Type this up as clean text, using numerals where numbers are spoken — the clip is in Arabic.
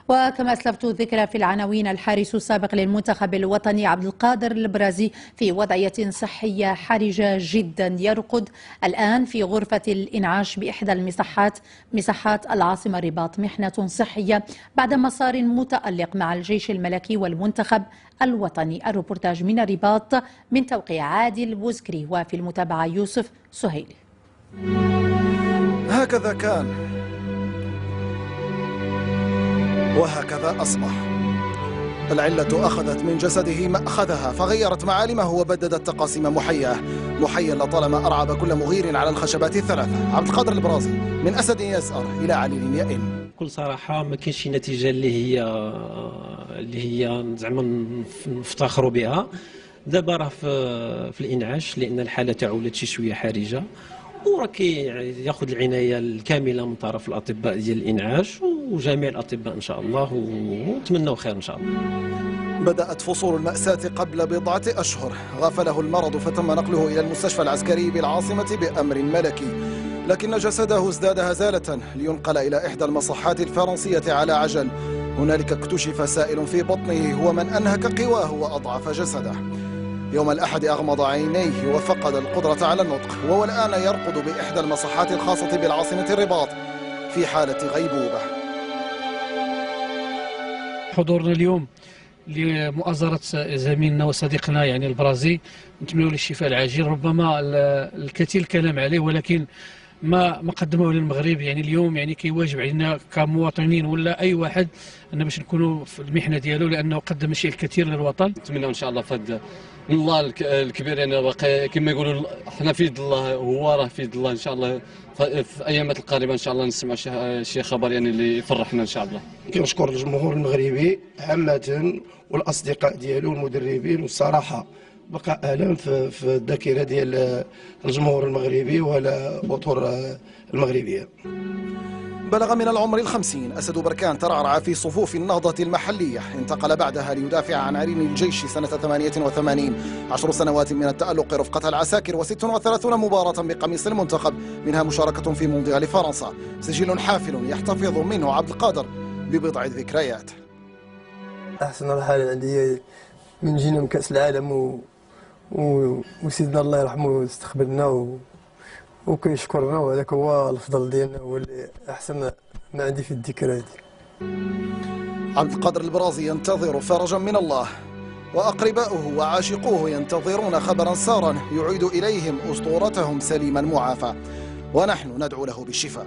وكما أسلفت ذكر في العناوين، الحارس السابق للمنتخب الوطني عبد القادر البرازي في وضعية صحية حرجة جدا، يرقد الآن في غرفة الإنعاش بإحدى مساحات العاصمة الرباط، محنة صحية بعد مسار متألق مع الجيش الملكي والمنتخب الوطني. الروبورتاج من الرباط من توقيع عادل بوزكري، وفي المتابعة يوسف سهيلي. هكذا كان وهكذا أصبح. العلة أخذت من جسده ما أخذها، فغيرت معالمه وبددت تقاسيم محيا لطالما أرعب كل مغير على الخشبات الثلاثة. عبد القادر البرازي، من أسد يسأر إلى عليل يئن. بكل صراحة ما كاينش شي نتيجة اللي هي زعما نفتخروا بها. دابا راه في الإنعاش، لأن الحالة تاعو شي شوية حرجة، وراه ياخذ العنايه الكامله من طرف الاطباء ديال الانعاش وجميع الاطباء ان شاء الله، ونتمنوا خير ان شاء الله. بدأت فصول المأساة قبل بضعة أشهر، غفله المرض فتم نقله إلى المستشفى العسكري بالعاصمة بأمر ملكي، لكن جسده ازداد هزالة لينقل إلى إحدى المصحات الفرنسية على عجل. هنالك اكتشف سائل في بطنه هو من أنهك قواه وأضعف جسده. يوم الأحد أغمض عينيه وفقد القدرة على النطق، وهو الآن يرقد بإحدى المصحات الخاصة بالعاصمة الرباط في حالة غيبوبة. حضورنا اليوم لمؤازرة زميلنا وصديقنا يعني البرازي، نتمنى له الشفاء العاجل. ربما الكثير الكلام عليه، ولكن ما قدمه للمغرب يعني اليوم يعني كيواجب علينا كمواطنين ولا اي واحد ان باش نكونوا في المحنه ديالو، لانه قدم الشيء الكثير للوطن. نتمنى ان شاء الله فهاد الله الكبير، يعني باقي كما يقولوا حنا في يد الله، هو راه في يد الله. ان شاء الله في ايامات القريبه ان شاء الله نسمع شي خبر يعني اللي يفرحنا ان شاء الله. كنشكر الجمهور المغربي عامه والاصدقاء ديالو والمدربين، والصراحه بقى الام في الذاكره ديال الجمهور المغربي والاطر المغربيه. بلغ من العمر 50 أسد بركان ترعرع في صفوف النهضة المحلية، انتقل بعدها ليدافع عن عرين الجيش سنة 88، 10 سنوات من التألق رفقة العساكر و36 مباراة بقميص المنتخب، منها مشاركة في مونديال فرنسا. سجل حافل يحتفظ منه عبد القادر ببضع ذكريات. أحسن مرحلة عندي من جينا من كأس العالم وسيدنا الله يرحمه استقبلنا وكيشكرنا، وهذاك هو الافضل ديالنا، هو اللي احسن ما عندي في الذكريات. عبد القادر البرازي ينتظر فرجا من الله، واقرباؤه وعاشقوه ينتظرون خبرا سارا يعيد اليهم اسطورتهم سليما معافى، ونحن ندعو له بالشفاء.